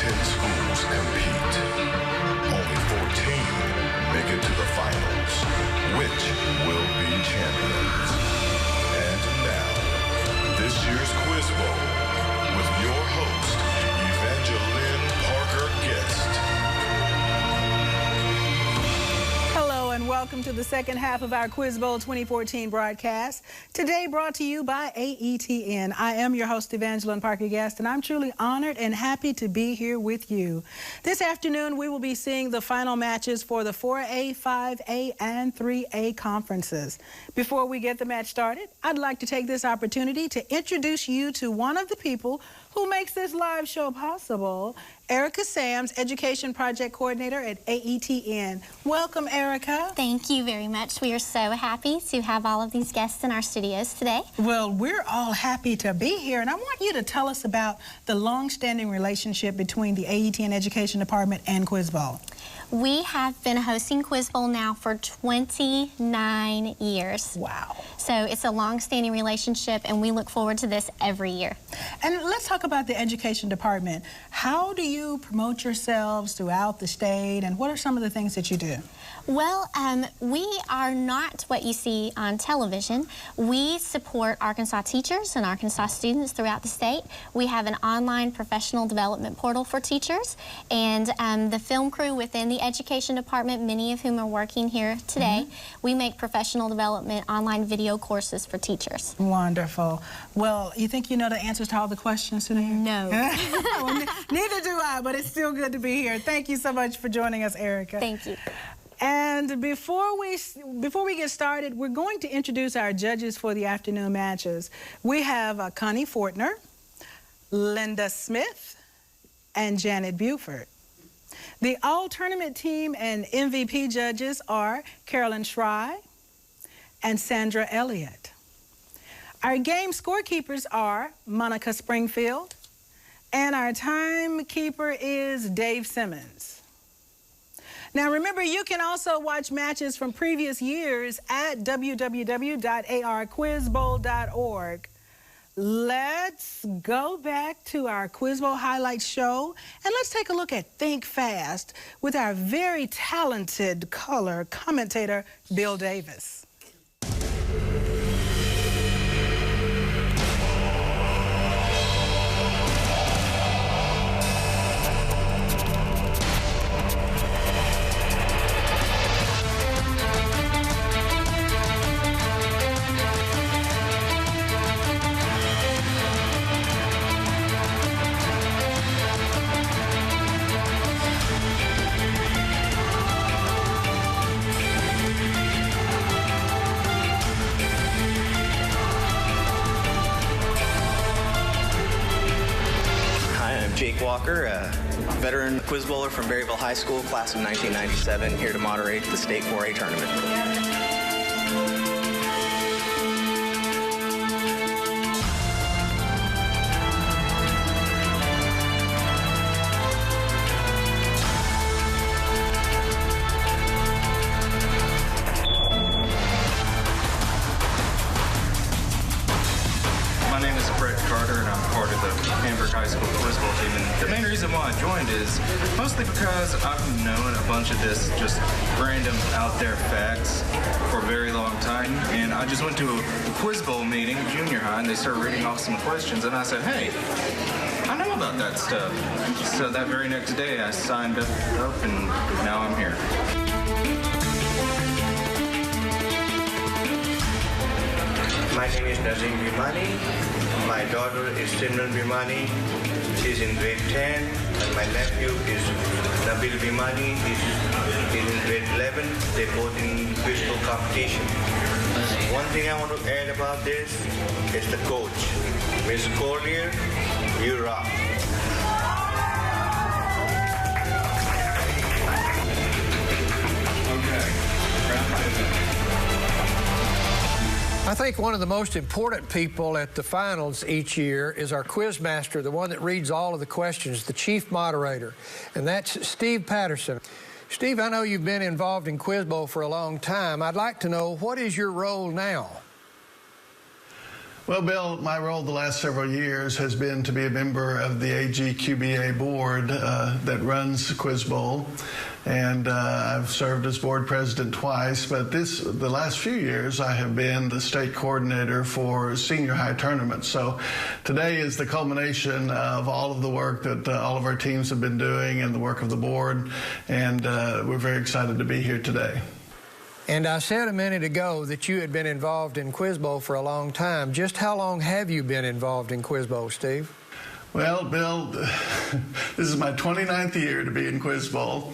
10 schools compete. Only 14 make it to the finals, which will be champions. And now, this year's Quiz Bowl with your host, Evangeline Parker Guest. Hello and welcome to the second half of our Quiz Bowl 2014 broadcast. Today brought to you by AETN. I am your host, Evangeline Parker Guest, and I'm truly honored and happy to be here with you. This afternoon, we will be seeing the final matches for the 4A, 5A, and 3A conferences. Before we get the match started, I'd like to take this opportunity to introduce you to one of the people who makes this live show possible, Erica Sams, Education Project Coordinator at AETN. Welcome, Erica. Thank you very much. We are so happy to have all of these guests in our studios today. Well, we're all happy to be here, and I want you to tell us about the long-standing relationship between the AETN Education Department and Quiz Bowl. We have been hosting Quiz Bowl now for 29 years. Wow. So it's a long-standing relationship, and we look forward to this every year. And let's talk about the Education Department. How do you promote yourselves throughout the state, and what are some of the things that you do? Well, we are not what you see on television. We support Arkansas teachers and Arkansas students throughout the state. We have an online professional development portal for teachers, and the film crew within the Education Department, many of whom are working here today, we make professional development online video courses for teachers. Wonderful. Well, you think you know the answers to all the questions today? No. Well, neither do I, but it's still good to be here. Thank you so much for joining us, Erica. Thank you. And before we get started, we're going to introduce our judges for the afternoon matches. We have Connie Fortner, Linda Smith, and Janet Buford. The all-tournament team and MVP judges are Carolyn Schry and Sandra Elliott. Our game scorekeepers are Monica Springfield, and our timekeeper is Dave Simmons. Now remember, you can also watch matches from previous years at www.arquizbowl.org. Let's go back to our Quiz Bowl highlights show, and let's take a look at Think Fast with our very talented color commentator, Bill Davis. Walker, a veteran quiz bowler from Berryville High School, class of 1997, here to moderate the state 4A tournament. My name is Brett Carter, and I'm part of the Hamburg High School Quiz Bowl team. And the main reason why I joined is mostly because I've known a bunch of this just random out there facts for a very long time. And I just went to a Quiz Bowl meeting, junior high, and they started reading off some questions. And I said, hey, I know about that stuff. So that very next day, I signed up and now I'm here. My name is Nazim Bimani. My daughter is Simran Bimani. She's in grade 10. And my nephew is Nabil Bimani. He's in grade 11. They're both in quiz bowl competition. One thing I want to add about this is the coach. Ms. Collier, you rock. I think one of the most important people at the finals each year is our quiz master, the one that reads all of the questions, the chief moderator, and that's Steve Patterson. Steve, I know you've been involved in Quiz Bowl for a long time. I'd like to know, what is your role now? Well, Bill, my role the last several years has been to be a member of the AGQBA board that runs Quiz Bowl. And I've served as board president twice, but the last few years I have been the state coordinator for senior high tournaments. So today is the culmination of all of the work that all of our teams have been doing and the work of the board, and we're very excited to be here today. And I said a minute ago that you had been involved in Quiz Bowl for a long time. Just how long have you been involved in Quiz Bowl, Steve? Well, Bill, this is my 29th year to be in Quiz Bowl.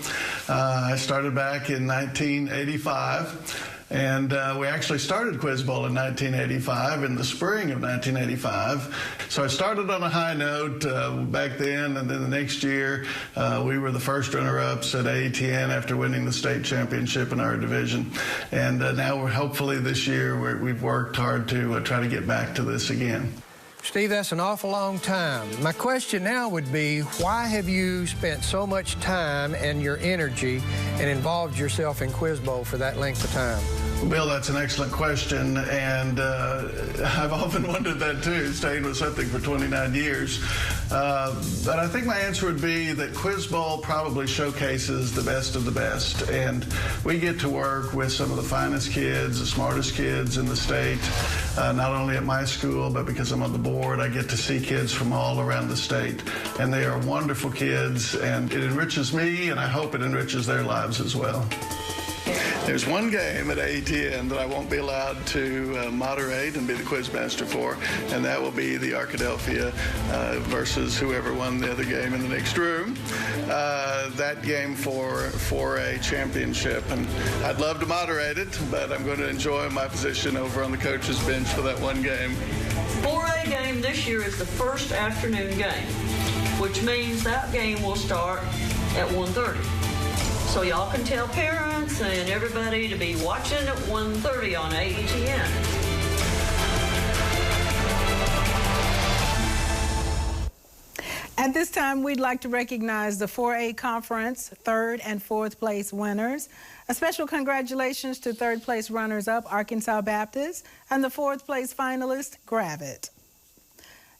I started back in 1985. And we actually started Quiz Bowl in 1985, in the spring of 1985. So I started on a high note back then, and then the next year we were the first runner-ups at AETN after winning the state championship in our division. And now we're hopefully this year we've worked hard to try to get back to this again. Steve, that's an awful long time. My question now would be, why have you spent so much time and your energy and involved yourself in Quiz Bowl for that length of time? Bill, that's an excellent question, and I've often wondered that too, staying with something for 29 years. But I think my answer would be that Quiz Bowl probably showcases the best of the best, and we get to work with some of the finest kids, the smartest kids in the state, not only at my school, but because I'm on the board, I get to see kids from all around the state, and they are wonderful kids, and it enriches me, and I hope it enriches their lives as well. There's one game at AETN that I won't be allowed to moderate and be the quiz master for, and that will be the Arkadelphia versus whoever won the other game in the next room. That game for a championship, and I'd love to moderate it, but I'm going to enjoy my position over on the coach's bench for that one game. 4A game this year is the first afternoon game, which means that game will start at 1:30. So y'all can tell parents and everybody to be watching at 1:30 on AETN. At this time, we'd like to recognize the 4A Conference 3rd and 4th place winners. A special congratulations to 3rd place runners-up Arkansas Baptist and the 4th place finalist Gravett.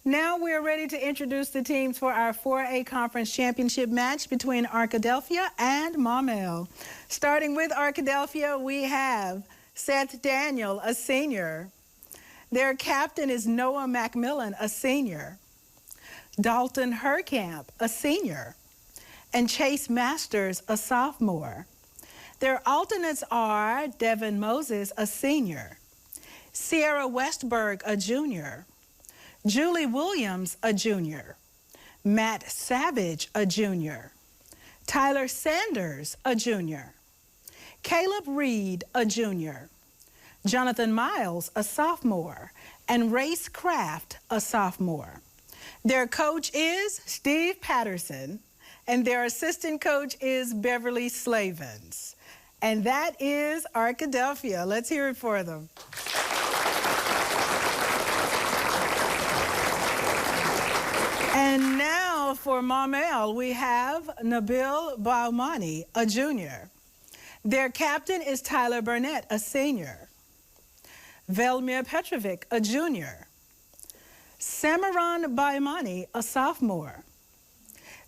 Now we're ready to introduce the teams for our 4A Conference Championship match between Arkadelphia and Maumelle. Starting with Arkadelphia, we have Seth Daniel, a senior. Their captain is Noah McMillan, a senior. Dalton Herkamp, a senior. And Chase Masters, a sophomore. Their alternates are Devin Moses, a senior. Sierra Westberg, a junior. Julie Williams, a junior. Matt Savage, a junior. Tyler Sanders, a junior. Caleb Reed, a junior. Jonathan Miles, a sophomore. And Race Craft, a sophomore. Their coach is Steve Patterson, and their assistant coach is Beverly Slavens. And that is Arkadelphia. Let's hear it for them. And now for Maumelle, we have Nabil Baumani, a junior. Their captain is Tyler Burnett, a senior. Velmir Petrovic, a junior. Samaran Baimani, a sophomore.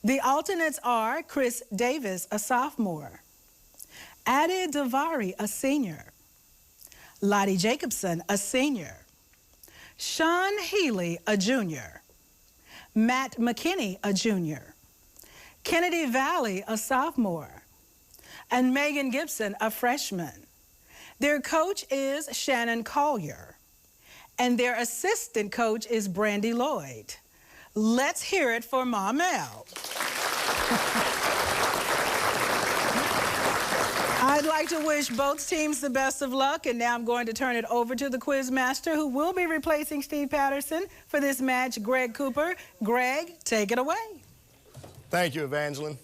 The alternates are Chris Davis, a sophomore. Ade Davari, a senior. Lottie Jacobson, a senior. Sean Healy, a junior. Matt McKinney, a junior. Kennedy Valley, a sophomore. And Megan Gibson, a freshman. Their coach is Shannon Collier. And their assistant coach is Brandy Lloyd. Let's hear it for Maumelle. I'd like to wish both teams the best of luck, and now I'm going to turn it over to the quiz master who will be replacing Steve Patterson for this match, Greg Cooper. Greg, take it away. Thank you, Evangeline.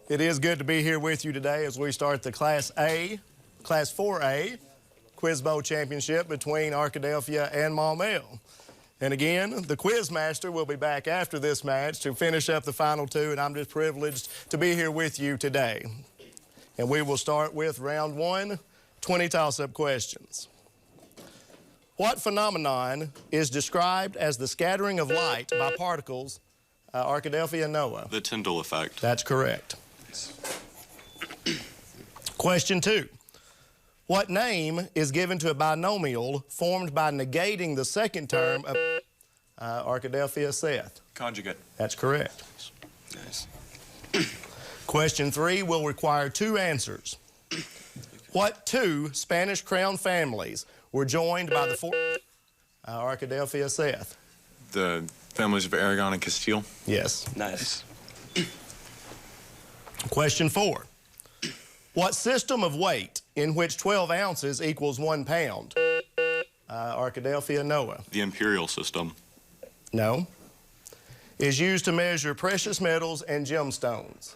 It is good to be here with you today as we start the Class 4A Quiz Bowl Championship between Arkadelphia and Maumelle. And again, the quiz master will be back after this match to finish up the final two, and I'm just privileged to be here with you today. And we will start with round one, 20 toss-up questions. What phenomenon is described as the scattering of light by particles, Arkadelphia Noah? The Tyndall effect. That's correct. Question 2. What name is given to a binomial formed by negating the second term of Arkadelphia Seth? Conjugate. That's correct. Nice. Question 3 will require 2 answers. What 2 Spanish crown families were joined by the Arkadelphia Seth? The families of Aragon and Castile. Yes. Nice. Question 4. What system of weight in which 12 ounces equals 1 pound? Arkadelphia Noah. The imperial system. No. Is used to measure precious metals and gemstones.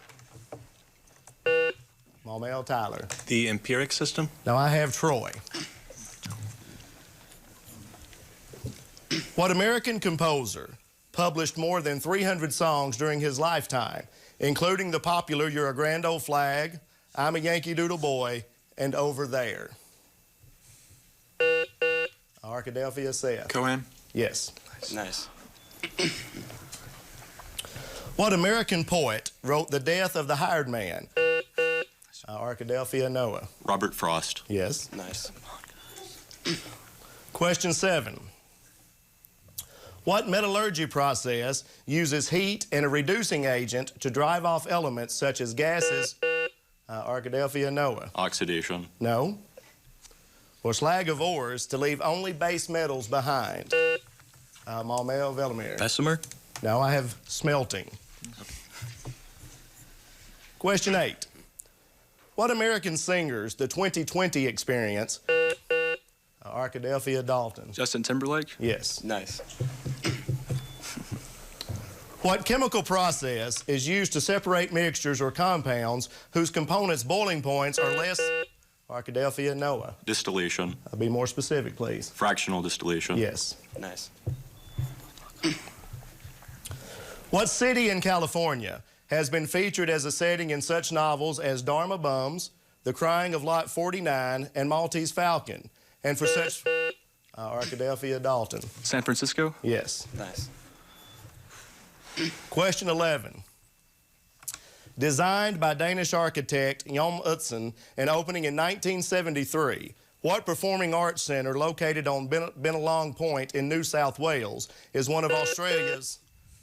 Maumelle Tyler. The empiric system. Now I have Troy. What American composer published more than 300 songs during his lifetime, including the popular You're a Grand Old Flag, I'm a Yankee Doodle Boy, and Over There? Arkadelphia Seth. Cohen. Yes. Nice. What American poet wrote The Death of the Hired Man? Arkadelphia Noah. Robert Frost. Yes. Nice. Question 7. What metallurgy process uses heat and a reducing agent to drive off elements such as gases? Arkadelphia Noah. Oxidation. No. Or slag of ores to leave only base metals behind? Maumelle Velimir. Bessemer. No, I have smelting. Question 8. What American singers the 2020 experience? Arkadelphia Dalton. Justin Timberlake. Yes. Nice. What chemical process is used to separate mixtures or compounds whose components' boiling points are less? Arkadelphia Noah. Distillation. Be more specific, please. Fractional distillation. Yes. Nice. What city in California has been featured as a setting in such novels as Dharma Bums, The Crying of Lot 49, and Maltese Falcon? And for such, Arkadelphia Dalton. San Francisco. Yes. Nice. Question 11. Designed by Danish architect Jon Utzon and opening in 1973, what performing arts centre located on Bennelong Point in New South Wales is one of Australia's?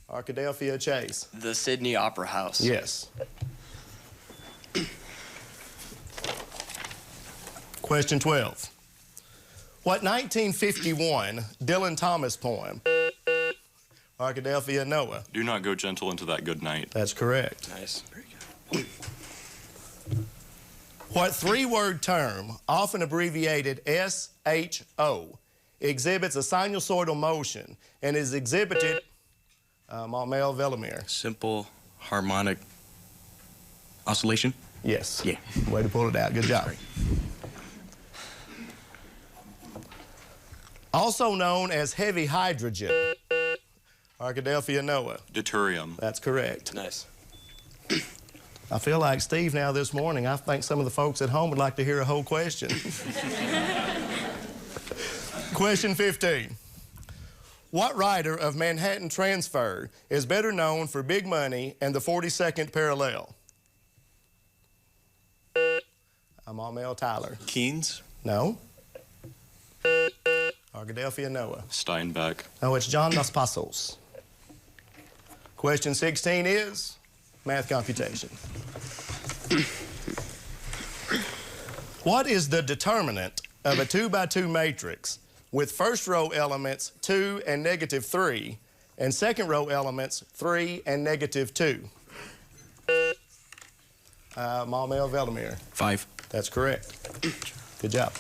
Arkadelphia Chase. The Sydney Opera House. Yes. Question 12. What 1951 Dylan Thomas poem? Arkadelphia Noah. Do not go gentle into that good night. That's correct. Nice. Very good. What 3-word term, often abbreviated SHO, exhibits a sinusoidal motion and is exhibited, Maumelle Velimir. Simple harmonic oscillation. Yes. Yeah. Way to pull it out. Good job. Sorry. Also known as heavy hydrogen. Arkadelphia Noah. Deuterium. That's correct. Nice. I feel like Steve now this morning. I think some of the folks at home would like to hear a whole question. Question 15. What writer of Manhattan Transfer is better known for Big Money and the 42nd Parallel? Maumelle Tyler. Keynes. No. Arkadelphia Noah. Steinbeck. No, it's John Dos Passos. Question 16 is math computation. What is the determinant of a 2x2 matrix with first row elements 2 and -3 and second row elements 3 and -2? Maumelle Velimir. 5. That's correct. Good job.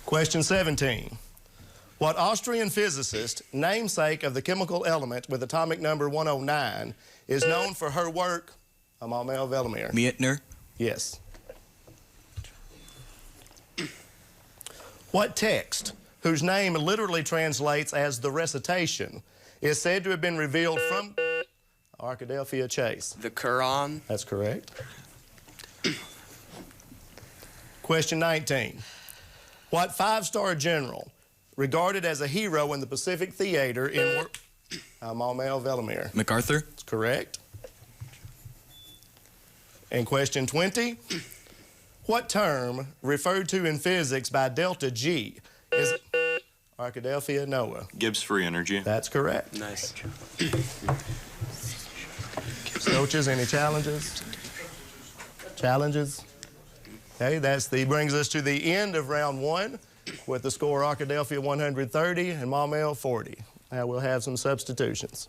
Question 17. What Austrian physicist, namesake of the chemical element with atomic number 109, is known for her work? Maumelle Velimir. Meitner. Yes. What text, whose name literally translates as the recitation, is said to have been revealed from Arkadelphia Chase? The Quran. That's correct. Question 19. What five-star general, regarded as a hero in the Pacific Theater in Maumelle, Vellamere? MacArthur. That's correct. And question 20. What term, referred to in physics by delta G, is Arkadelphia, Noah? Gibbs free energy. That's correct. Nice. Coaches, any challenges? Challenges? Okay, brings us to the end of round one with the score Arkadelphia 130 and Maumelle 40. Now we'll have some substitutions.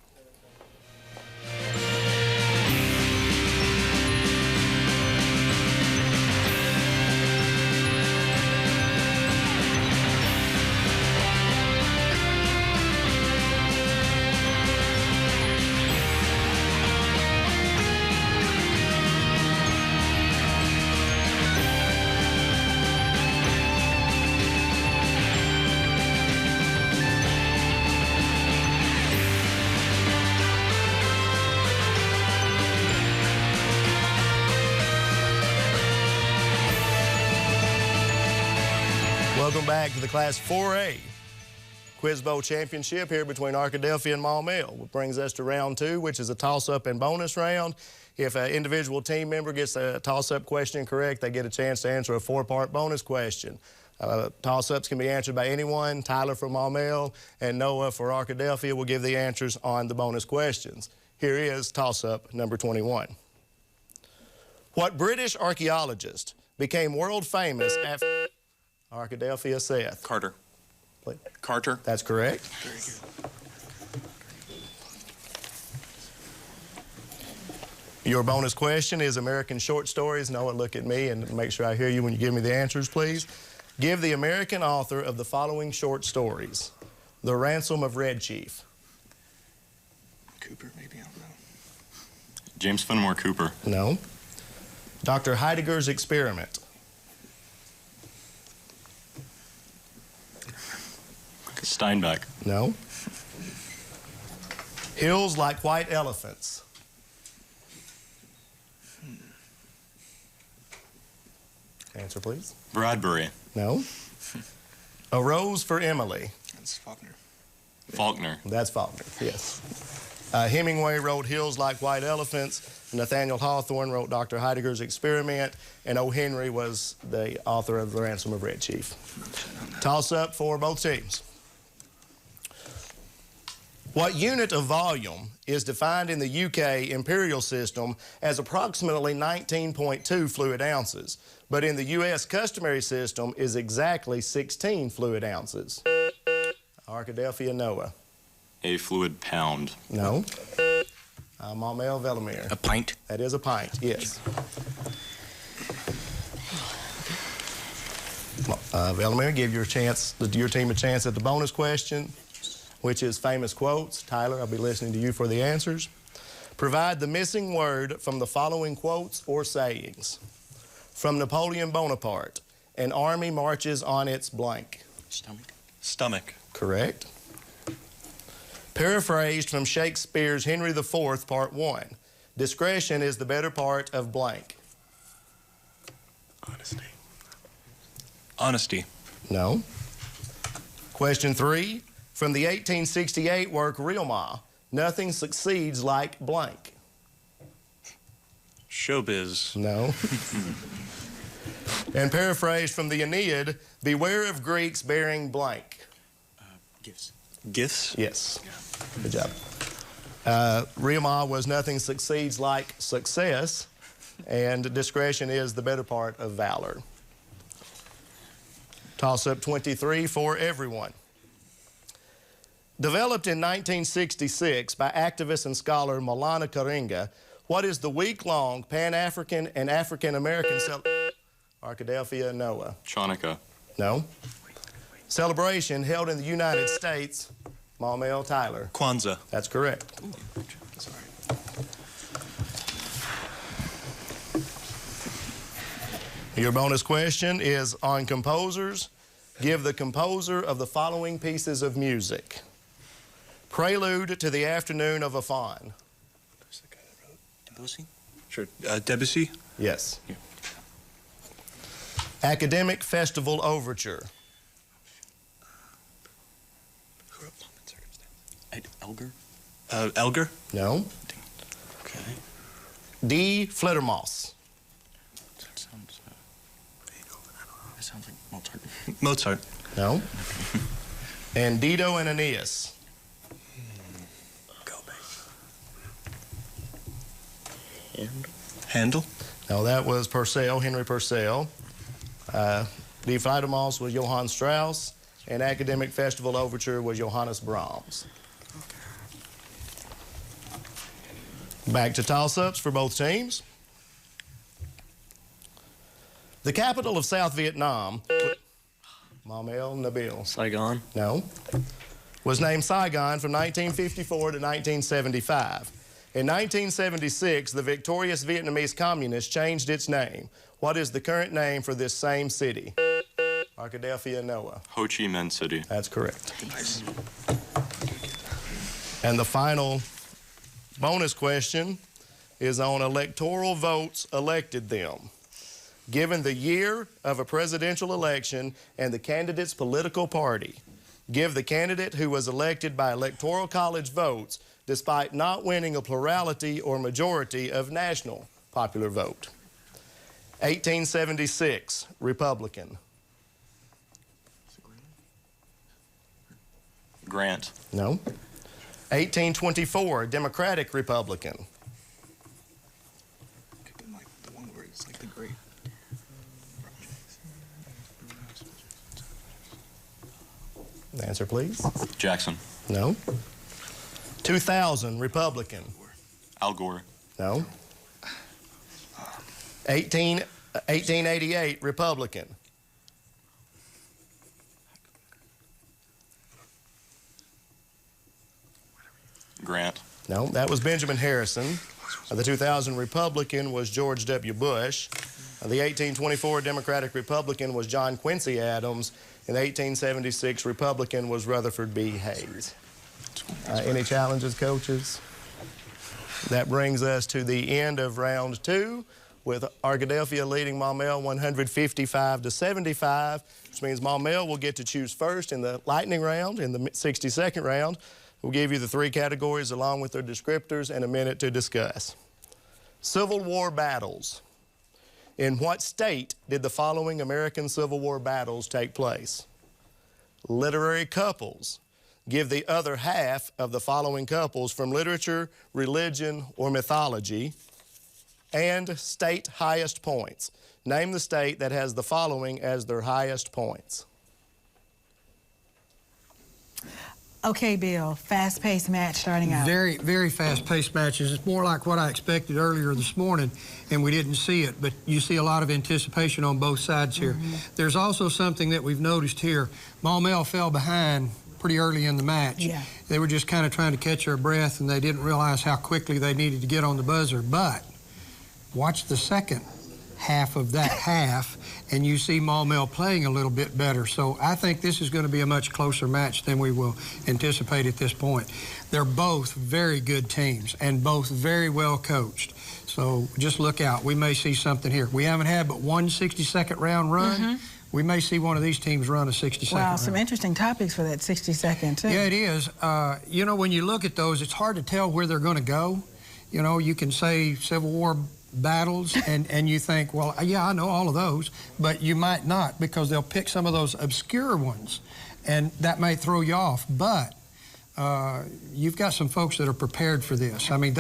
Welcome back to the Class 4A Quiz Bowl Championship here between Arkadelphia and Maumelle. What brings us to round two, which is a toss-up and bonus round. If an individual team member gets a toss-up question correct, they get a chance to answer a four-part bonus question. Toss-ups can be answered by anyone. Tyler from Maumelle and Noah for Arkadelphia will give the answers on the bonus questions. Here is toss-up number 21. What British archaeologist became world famous after Arkadelphia, Seth? Carter. Please. Carter. That's correct. Very good. Your bonus question is American short stories. Noah, look at me and make sure I hear you when you give me the answers, please. Give the American author of the following short stories. The Ransom of Red Chief. Cooper, maybe, I don't know. James Fenimore Cooper. No. Dr. Heidegger's Experiment. Steinbeck. No. Hills Like White Elephants. Answer, please. Bradbury. No. A Rose for Emily. That's Faulkner. Faulkner. That's Faulkner, yes. Hemingway wrote Hills Like White Elephants. Nathaniel Hawthorne wrote Dr. Heidegger's Experiment. And O. Henry was the author of The Ransom of Red Chief. Toss-up for both teams. What unit of volume is defined in the UK imperial system as approximately 19.2 fluid ounces, but in the US customary system is exactly 16 fluid ounces? Arkadelphia, Noah. A fluid pound. No. Maumelle, Vellamere. A pint. That is a pint, yes. Vellamere, give your team a chance at the bonus question, which is famous quotes. Tyler, I'll be listening to you for the answers. Provide the missing word from the following quotes or sayings. From Napoleon Bonaparte, an army marches on its blank. Stomach. Stomach. Correct. Paraphrased from Shakespeare's Henry IV, Part 1. Discretion is the better part of blank. Honesty. Honesty. No. Question 3. From the 1868 work Real Ma, nothing succeeds like blank. Showbiz. No. And paraphrased from the Aeneid, beware of Greeks bearing blank. Gifts. Gifts? Yes. Good job. Real Ma was nothing succeeds like success, and discretion is the better part of valor. Toss-up 23 for everyone. Developed in 1966 by activist and scholar Maulana Karinga, what is the week-long Pan-African and African-American Arkadelphia, Noah. Chanukah. No. Celebration held in the United States, Maumelle, Tyler. Kwanzaa. That's correct. Sorry. Your bonus question is on composers. Give the composer of the following pieces of music. Prelude to the Afternoon of a Faun. Who's the guy that wrote Debussy? Sure. Debussy? Yes. Yeah. Academic Festival Overture. Elger? No. Okay. D. Fledermaus. That sounds like Mozart. Mozart. No. And Dido and Aeneas. Go, baby. Handel? No, that was Purcell, Henry Purcell. D. Fledermaus was Johann Strauss, and Academic Festival Overture was Johannes Brahms. Back to toss-ups for both teams. The capital of South Vietnam, Maumelle, Nabil. Saigon? No. Was named Saigon from 1954 to 1975. In 1976, the victorious Vietnamese Communists changed its name. What is the current name for this same city? Arkadelphia, Noah. Ho Chi Minh City. That's correct. Nice. And the final bonus question is on electoral votes elected them. Given the year of a presidential election and the candidate's political party, give the candidate who was elected by electoral college votes despite not winning a plurality or majority of national popular vote. 1876, Republican. Grant. No. 1824, Democratic Republican. The one where it's like the great. The answer, please. Jackson. No. 2000, Republican. Al Gore. No. 1888, Republican. Grant. No, that was Benjamin Harrison. The 2000 Republican was George W. Bush. The 1824 Democratic Republican was John Quincy Adams. And the 1876 Republican was Rutherford B. Hayes. Any challenges, coaches? That brings us to the end of round 2, with Arkadelphia leading Maumelle 155-75, which means Maumelle will get to choose first in the lightning round, in the 60-second round. We'll give you the 3 categories along with their descriptors and a minute to discuss. Civil War battles. In what state did the following American Civil War battles take place? Literary couples. Give the other half of the following couples from literature, religion, or mythology. And state highest points. Name the state that has the following as their highest points. Okay, Bill, fast-paced match starting out. Very, very fast-paced matches. It's more like what I expected earlier this morning, and we didn't see it, but you see a lot of anticipation on both sides here. There's also something that we've noticed here. Maumelle fell behind pretty early in the match. Yeah. They were just kind of trying to catch their breath, and they didn't realize how quickly they needed to get on the buzzer. But watch the second half of that half, and you see Maumelle playing a little bit better. So I think this is going to be a much closer match than we will anticipate at this point. They're both very good teams and both very well coached. So just look out. We may see something here. We haven't had but one 60-second round run. We may see one of these teams run a 60-second round. Wow, some interesting topics for that 60-second, too. Yeah, it is. You know, when you look at those, it's hard to tell where they're going to go. You know, you can say Civil War battles, and you think, well, yeah, I know all of those, but you might not, because they'll pick some of those obscure ones, and that may throw you off. But you've got some folks that are prepared for this. I mean,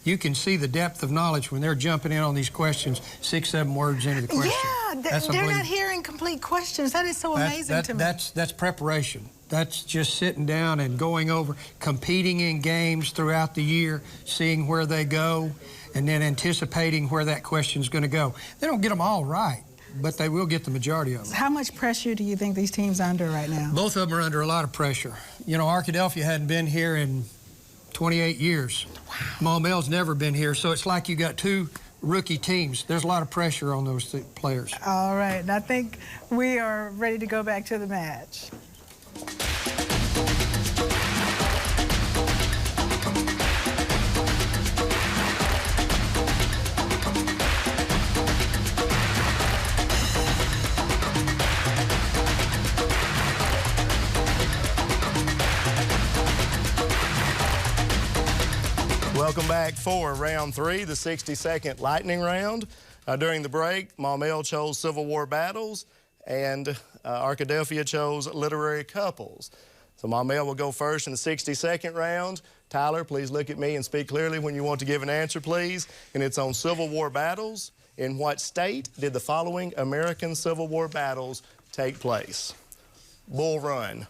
you can see the depth of knowledge when they're jumping in on these questions 6-7 words into the question. Yeah, they're not hearing complete questions. That is so amazing to me. That's preparation. That's just sitting down and going over, competing in games throughout the year, seeing where they go, and then anticipating where that question's going to go. They don't get them all right, but they will get the majority of them. How much pressure do you think these teams are under right now? Both of them are under a lot of pressure. You know, Arkadelphia hadn't been here in 28 years. Wow. Maumelle's never been here, so it's like you got 2 rookie teams. There's a lot of pressure on those players. All right, and I think we are ready to go back to the match. Welcome back for round 3, the 60-second lightning round. During the break, Maumelle chose Civil War battles, and Arkadelphia chose literary couples. So Maumelle will go first in the 60-second round. Tyler, please look at me and speak clearly when you want to give an answer, please. And it's on Civil War battles. In what state did the following American Civil War battles take place? Bull Run.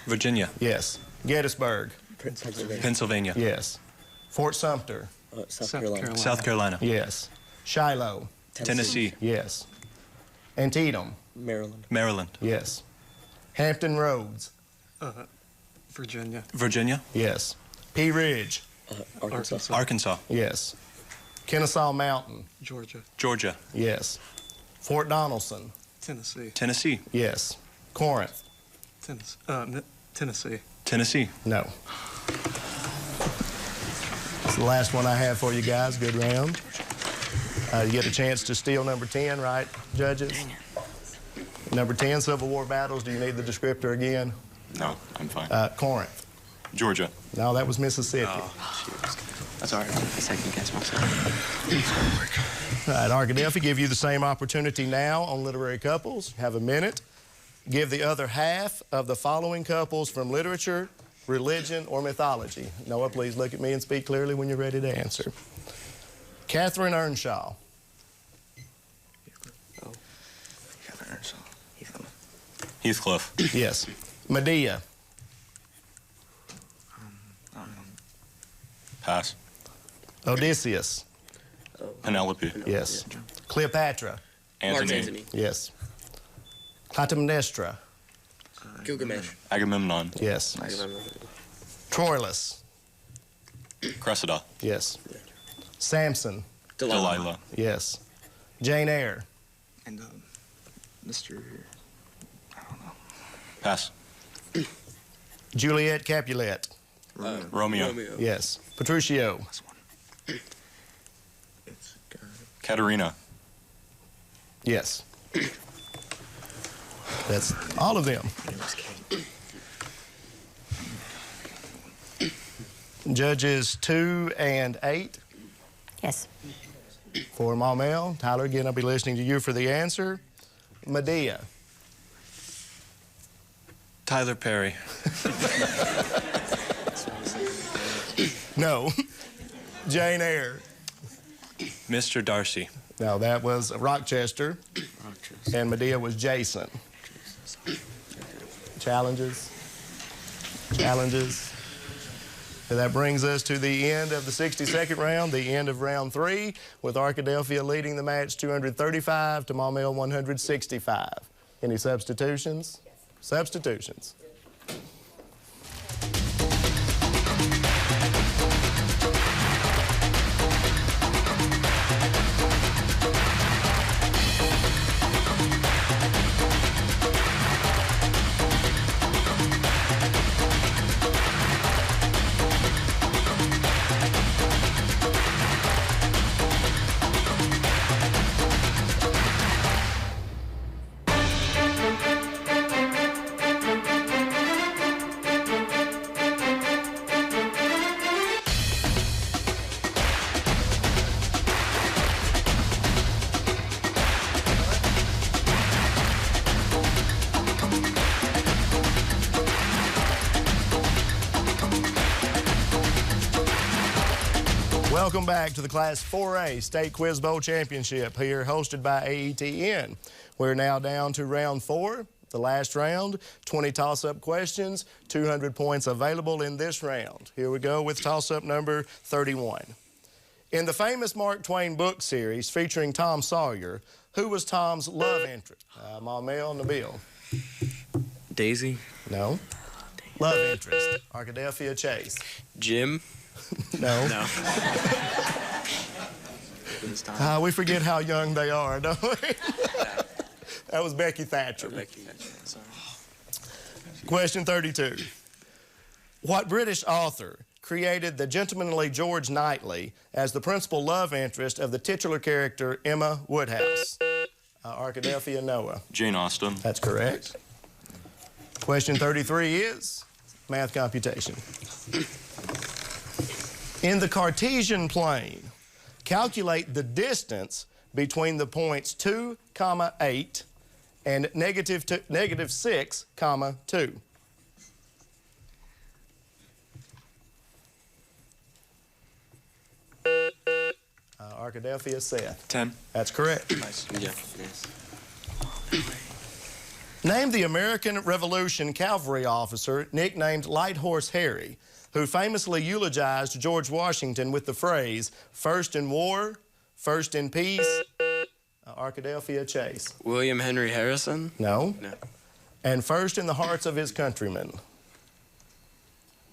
Virginia. Yes. Gettysburg. Pennsylvania. Yes. Fort Sumter. South Carolina. Yes. Shiloh. Tennessee. Yes. Antietam. Maryland. Yes. Hampton Roads. Virginia. Yes. Pea Ridge. Arkansas. Yes. Kennesaw Mountain. Georgia. Yes. Fort Donelson. Tennessee. Yes. Corinth. Tennessee. No. It's the last one I have for you guys. Good round. You get a chance to steal number 10, right, judges? Number 10, Civil War battles. Do you need the descriptor again? No, I'm fine. Corinth. Georgia. No, that was Mississippi. That's all right. I second guess myself. All right, Arkadelphia, give you the same opportunity now on literary couples. Have a minute. Give the other half of the following couples from literature, religion, or mythology. Noah, please look at me and speak clearly when you're ready to answer. Catherine Earnshaw. Heathcliff. Yes. Medea. Pass. Odysseus. Penelope. Yes. Cleopatra. Antony. Yes. Clytemnestra. Gilgamesh. Agamemnon. Yes. Troilus. Cressida. Yes. Samson. Delilah. Yes. Jane Eyre. And Mr. Pass. Juliet Capulet. Romeo. Yes. Petruchio. Katerina. Yes. That's all of them. Judges 2 and 8. Yes. For Maumelle. Tyler, again, I'll be listening to you for the answer. Medea. Tyler Perry. No. Jane Eyre. Mr. Darcy. No, that was Rochester. And Medea was Jason. Challenges. And that brings us to the end of the 60-second round, the end of round 3, with Arkadelphia leading the match 235 to Maumelle 165. Any substitutions? Substitutions. Welcome back to the Class 4A State Quiz Bowl Championship here, hosted by AETN. We're now down to round 4, the last round, 20 toss-up questions, 200 points available in this round. Here we go with toss-up number 31. In the famous Mark Twain book series featuring Tom Sawyer, who was Tom's love interest? Maumelle, Nabil. Daisy. No. Love interest. Arkadelphia, Chase. Jim. No. No. We forget how young they are, don't we? That was Becky Thatcher. Question 32. What British author created the gentlemanly George Knightley as the principal love interest of the titular character Emma Woodhouse? Arkadelphia, Noah. Jane Austen. That's correct. Question 33 is math computation. In the Cartesian plane, calculate the distance between the points 2, 8 and -6, 2. Arkadelphia, Seth. 10. That's correct. Nice. Yeah. Yes. Name the American Revolution cavalry officer nicknamed Light Horse Harry, who famously eulogized George Washington with the phrase, "First in war, first in peace." Arkadelphia, Chase. William Henry Harrison? No. No. And first in the hearts of his countrymen.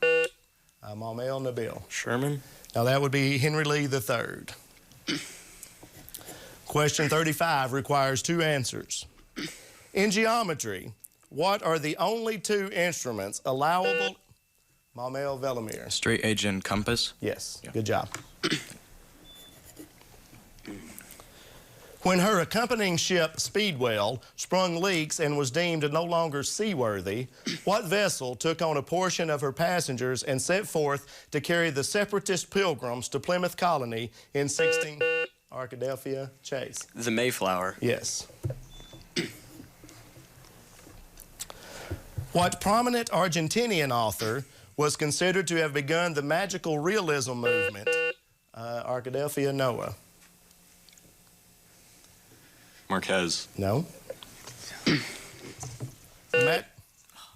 Maumelle, Nabil. Sherman? Now that would be Henry Lee III. Question 35 requires 2 answers. In geometry, what are the only 2 instruments allowable? Maumelle, Velimir. Straight edge and compass? Yes, good job. When her accompanying ship, Speedwell, sprung leaks and was deemed no longer seaworthy, what vessel took on a portion of her passengers and set forth to carry the separatist pilgrims to Plymouth Colony in 16... Arkadelphia, Chase. The Mayflower. Yes. What prominent Argentinian author was considered to have begun the magical realism movement? Arkadelphia, Noah. Marquez. No.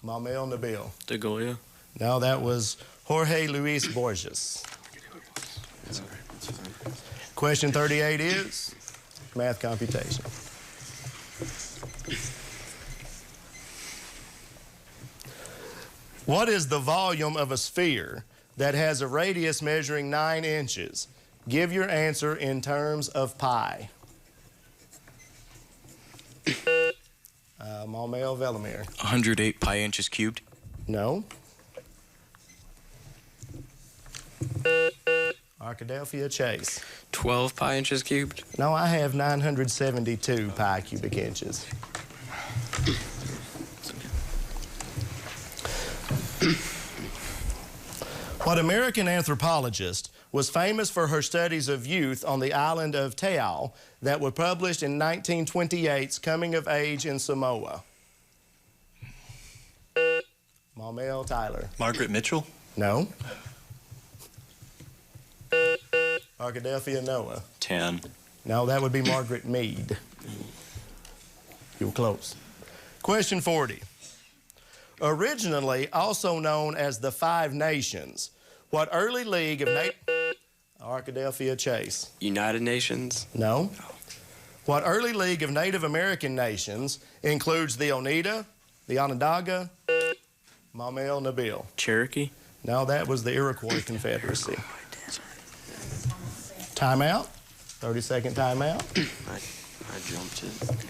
Maumelle, Nabil. De Goya. No, that was Jorge Luis Borges. Question 38 is math computation. What is the volume of a sphere that has a radius measuring 9 inches? Give your answer in terms of pi. Maumelle, Velimir. 108 pi inches cubed? No. Arkadelphia, Chase. 12 pi inches cubed? No, I have 972 pi cubic inches. What American anthropologist was famous for her studies of youth on the island of Teau that were published in 1928's Coming of Age in Samoa? Maumelle, Tyler. Margaret Mitchell? No. Arkadelphia, Noah. 10. No, that would be Margaret Mead. You were close. Question 40. Originally also known as the Five Nations, what early league of Arkadelphia, Chase. United Nations? No. What early league of Native American nations includes the Oneida, the Onondaga, Maumelle, Nabil. Cherokee? No, that was the Iroquois Confederacy. Timeout. 30-second timeout. I jumped it.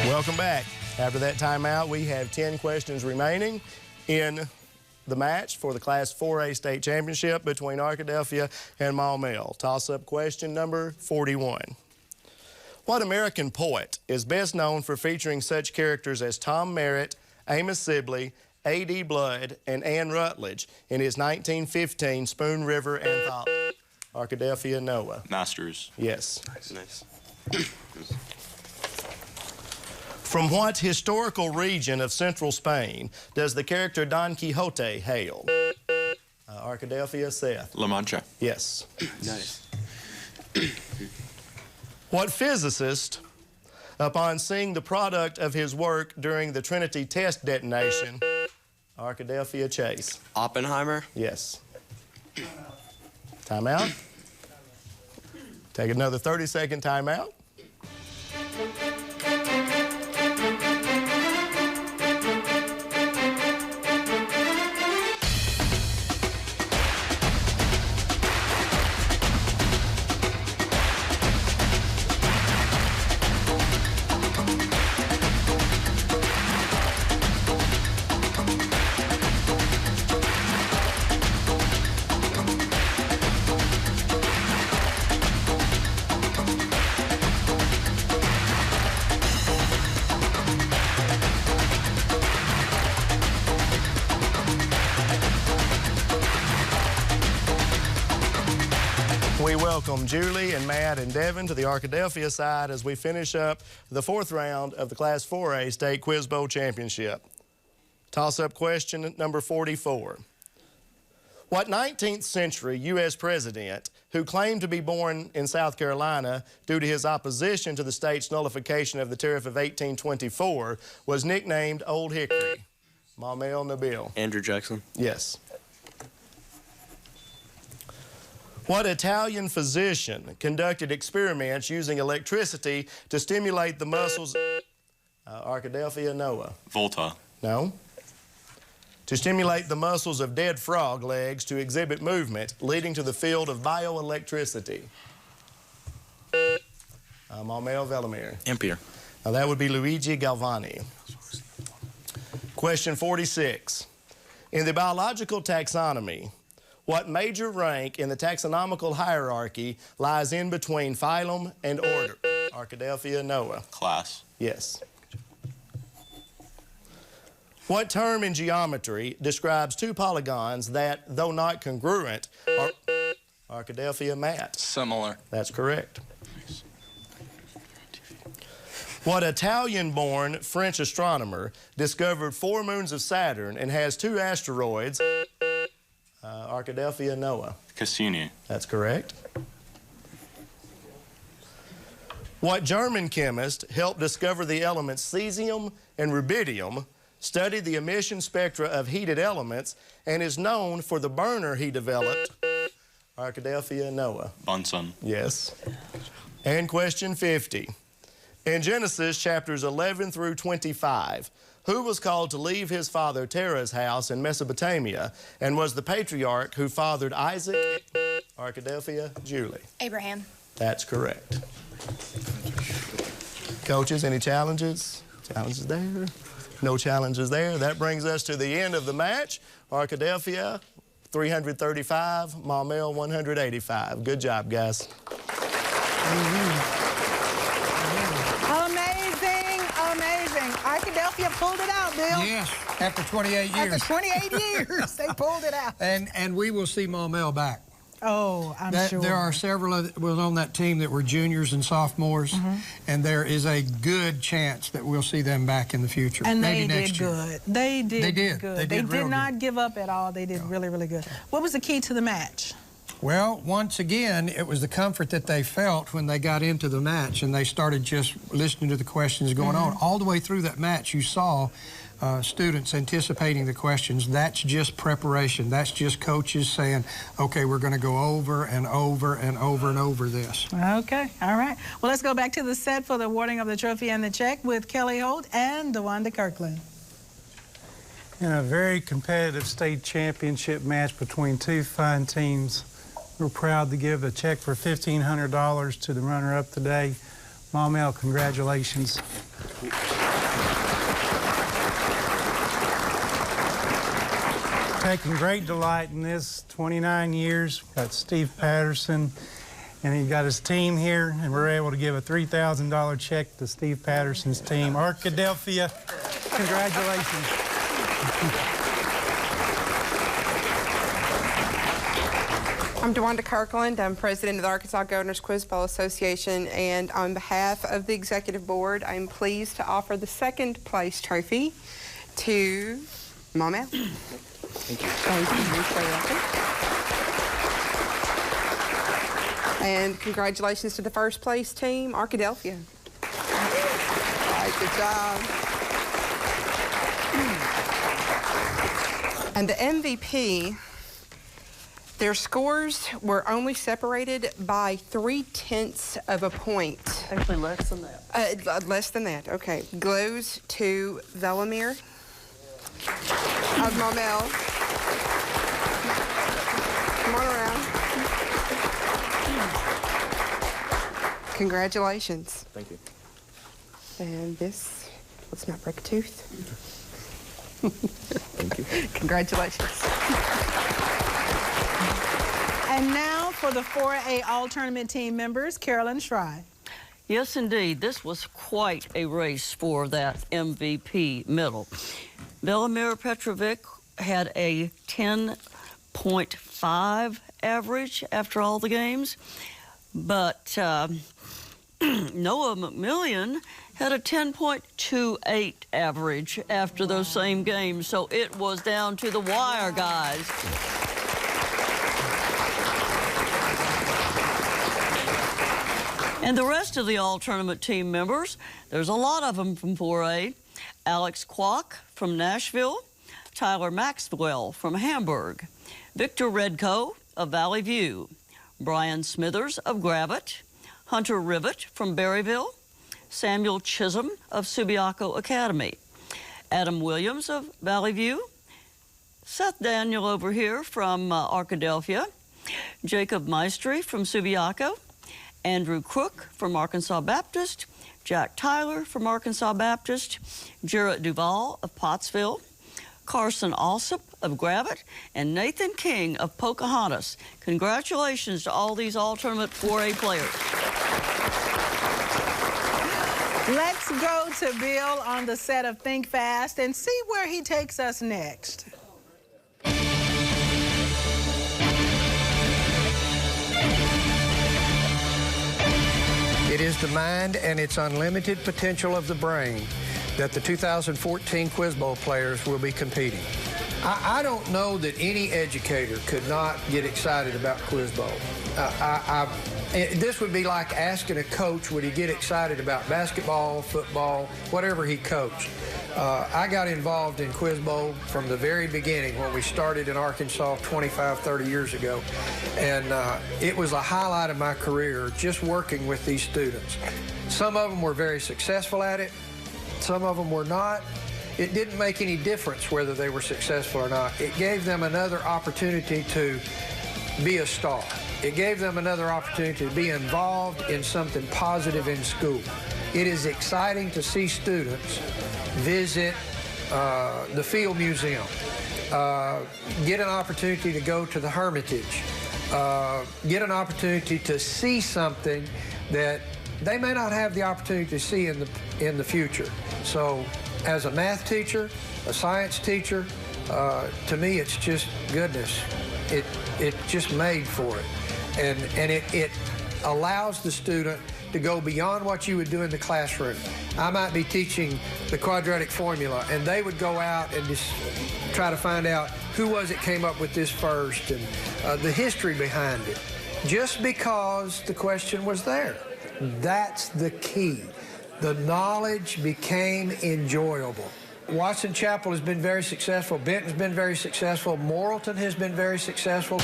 Welcome back. After that timeout, we have 10 questions remaining in the match for the Class 4A State Championship between Arkadelphia and Maumelle. Toss-up question number 41. What American poet is best known for featuring such characters as Tom Merritt, Amos Sibley, A.D. Blood, and Anne Rutledge in his 1915 Spoon River anthology? Arkadelphia, Noah. Masters. Yes. Nice. From what historical region of central Spain does the character Don Quixote hail? Arkadelphia, Seth. La Mancha. Yes. Nice. What physicist, upon seeing the product of his work during the Trinity test detonation? Arkadelphia, Chase. Oppenheimer? Yes. Time out. Take another 30-second timeout. We welcome Julie and Matt and Devin to the Arkadelphia side as we finish up the 4th round of the Class 4A State Quiz Bowl Championship. Toss-up question number 44. What 19th century U.S. president who claimed to be born in South Carolina due to his opposition to the state's nullification of the Tariff of 1824 was nicknamed Old Hickory? Maumelle, Nabil. Andrew Jackson. Yes. What Italian physician conducted experiments using electricity to stimulate the muscles? Arkadelphia, Noah. Volta. No. To stimulate the muscles of dead frog legs to exhibit movement, leading to the field of bioelectricity. Maumelle, Velimir. Ampere. Now that would be Luigi Galvani. Question 46. In the biological taxonomy, what major rank in the taxonomical hierarchy lies in between phylum and order? Arkadelphia, Noah. Class. Yes. What term in geometry describes two polygons that, though not congruent, are... Arkadelphia, Matt. Similar. That's correct. What Italian-born French astronomer discovered 4 moons of Saturn and has 2 asteroids? Arkadelphia, Noah. Cassini. That's correct. What German chemist helped discover the elements cesium and rubidium, studied the emission spectra of heated elements, and is known for the burner he developed? Arkadelphia, Noah. Bunsen. Yes. And question 50. In Genesis chapters 11 through 25, who was called to leave his father Terah's house in Mesopotamia and was the patriarch who fathered Isaac? Arkadelphia, Julie. Abraham. That's correct. Coaches, any challenges? Challenges there? No challenges there. That brings us to the end of the match. Arkadelphia, 335, Maumelle, 185. Good job, guys. Amazing. Arkadelphia pulled it out, Bill. Yes, after 28 years. After 28 years, they pulled it out. And we will see Maumelle back. Oh, I'm sure. There are several that was on that team that were juniors and sophomores, and there is a good chance that we'll see them back in the future. And maybe they next did year. good. They did good. They did not give up at all. They did really, really good. What was the key to the match? Well, once again, it was the comfort that they felt when they got into the match and they started just listening to the questions going on. All the way through that match, you saw students anticipating the questions. That's just preparation. That's just coaches saying, okay, we're going to go over and over and over and over this. Okay, all right. Well, let's go back to the set for the awarding of the trophy and the check with Kelly Holt and DeWanda Kirkland. In a very competitive state championship match between 2 fine teams, we're proud to give a check for $1,500 to the runner-up today. Maumelle, congratulations. Taking great delight in this, 29 years. We've got Steve Patterson, and he got his team here, and we're able to give a $3,000 check to Steve Patterson's team. Arkadelphia, congratulations. I'm DeWanda Kirkland. I'm president of the Arkansas Governor's Quiz Bowl Association, and on behalf of the executive board, I'm pleased to offer the 2nd place trophy to Maumelle. Thank you. Thank you. You're welcome. And congratulations to the 1st place team, Arkadelphia. All right, good job. And the MVP Their scores were only separated by 3/10 of a point. Actually, less than that. Less than that, okay. Goes to Velimir of Maumelle. Come on around. Congratulations. Thank you. And this, let's not break a tooth. Thank you. Congratulations. And now for the 4A All-Tournament team members, Carolyn Schry. Yes, indeed. This was quite a race for that MVP medal. Velimir Petrovic had a 10.5 average after all the games, but Noah McMillian had a 10.28 average after those same games, so it was down to the wire, guys. And the rest of the all-tournament team members, there's a lot of them from 4A. Alex Kwok from Nashville, Tyler Maxwell from Hamburg, Victor Redco of Valley View, Brian Smithers of Gravett, Hunter Rivet from Berryville, Samuel Chisholm of Subiaco Academy, Adam Williams of Valley View, Seth Daniel over here from Arkadelphia, Jacob Maestri from Subiaco, Andrew Crook from Arkansas Baptist, Jack Tyler from Arkansas Baptist, Jarrett Duval of Pottsville, Carson Alsop of Gravett, and Nathan King of Pocahontas. Congratulations to all these all-tournament 4A players. Let's go to Bill on the set of Think Fast and see where he takes us next. It is the mind and its unlimited potential of the brain that the 2014 Quiz Bowl players will be competing. I don't know that any educator could not get excited about Quiz Bowl. This would be like asking a coach, would he get excited about basketball, football, whatever he coached. I got involved in Quiz Bowl from the very beginning when we started in Arkansas 25, 30 years ago. And it was a highlight of my career just working with these students. Some of them were very successful at it. Some of them were not. It didn't make any difference whether they were successful or not. It gave them another opportunity to be a star. It gave them another opportunity to be involved in something positive in school. It is exciting to see students visit the Field Museum, get an opportunity to go to the Hermitage, get an opportunity to see something that they may not have the opportunity to see in the future. So as a math teacher, a science teacher, to me it's just goodness. It's just made for it. And it allows the student to go beyond what you would do in the classroom. I might be teaching the quadratic formula, and they would go out and just try to find out who was it came up with this first and the history behind it, just because the question was there. That's the key. The knowledge became enjoyable. Watson Chapel has been very successful. Benton's been very successful. Morrilton has been very successful.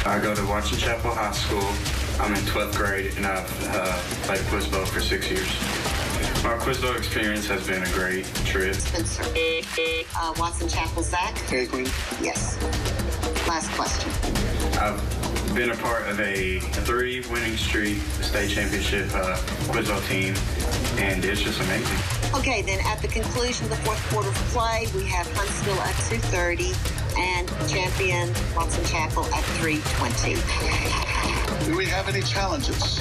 I go to Watson Chapel High School. I'm in 12th grade, and I've played Quiz Bowl for 6 years. Our Quiz Bowl experience has been a great trip. Spencer. Watson Chapel, Zach? Dairy Queen? Yes. Last question. I've been a part of a 3-winning streak, state championship Quiz Bowl team, and it's just amazing. Okay, then at the conclusion of the fourth quarter of play, we have Huntsville at 2:30 and champion Watson Chapel at 3:20. Do we have any challenges?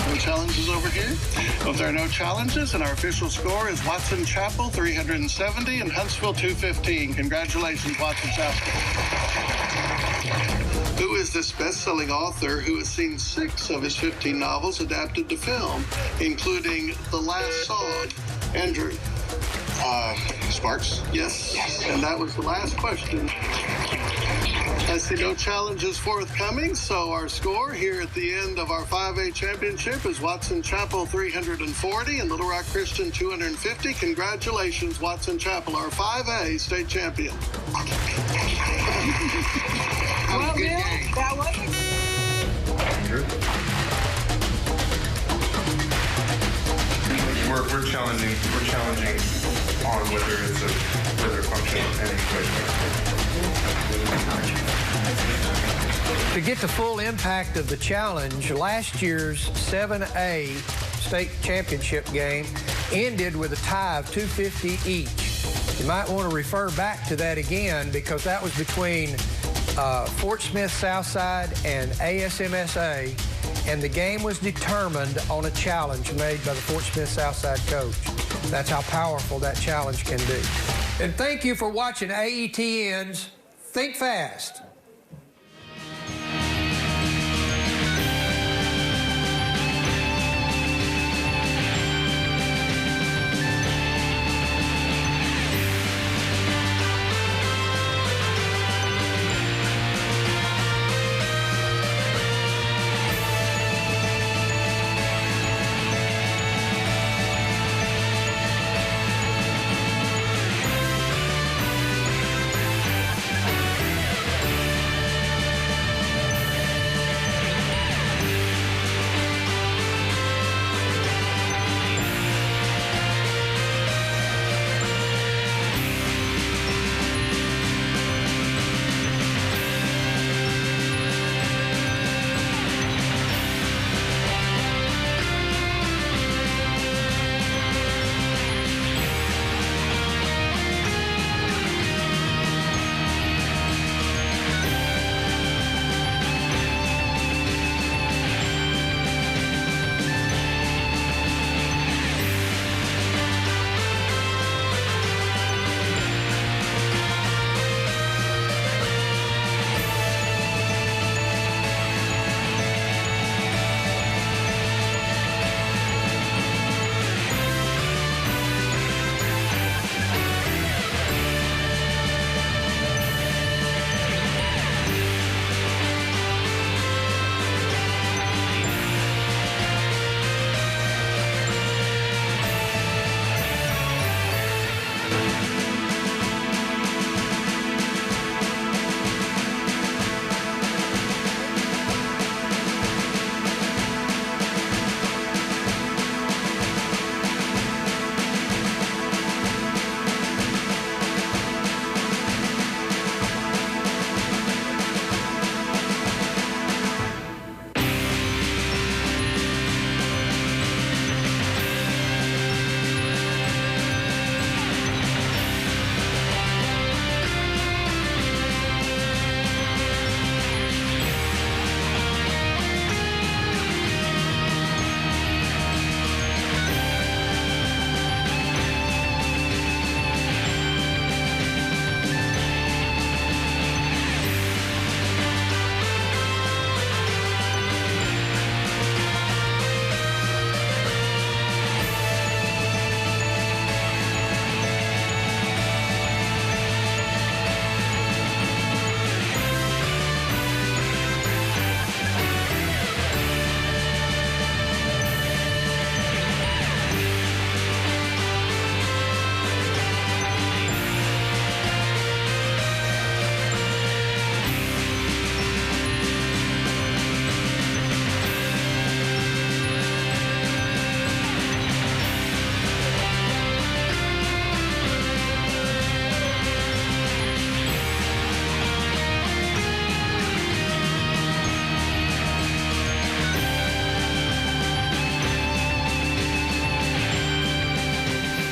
No challenges over here? Well, if there are no challenges, and our official score is Watson Chapel 370 and Huntsville 215. Congratulations, Watson Chapel. Who is this best-selling author who has seen 6 of his 15 novels adapted to film, including The Last Song? Andrew. Sparks? Yes. And that was the last question. I see no challenges forthcoming, so our score here at the end of our 5A championship is Watson Chapel 340 and Little Rock Christian 250. Congratulations, Watson Chapel, our 5A state champion. Well, Bill, that was We're challenging on whether it's a function anyway. To get the full impact of the challenge, last year's 7A state championship game ended with a tie of 250 each. You might want to refer back to that again because that was between Fort Smith Southside and ASMSA, and the game was determined on a challenge made by the Fort Smith Southside coach. That's how powerful that challenge can be. And thank you for watching AETN's Think Fast.